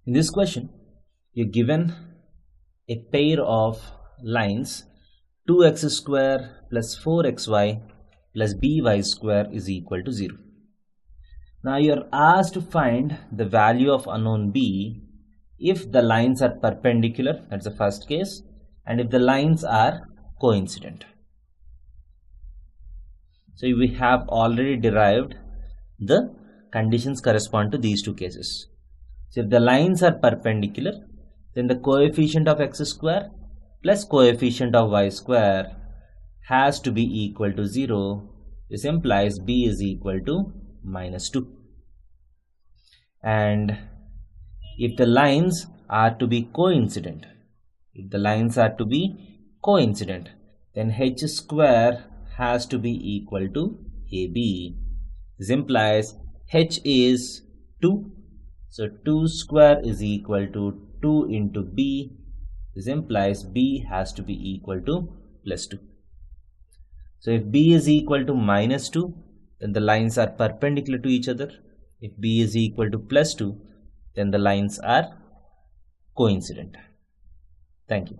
In this question, you're given a pair of lines 2x square plus 4xy plus by square is equal to 0. Now you're asked to find the value of unknown b if the lines are perpendicular, that's the first case, and if the lines are coincident. So we have already derived the conditions correspond to these two cases. So if the lines are perpendicular, then the coefficient of x square plus coefficient of y square has to be equal to 0. This implies b is equal to -2. And if the lines are to be coincident, then h square has to be equal to ab. This implies h is 2. So 2 square is equal to 2 into b. This implies b has to be equal to +2. So if b is equal to -2, then the lines are perpendicular to each other. If b is equal to +2, then the lines are coincident. Thank you.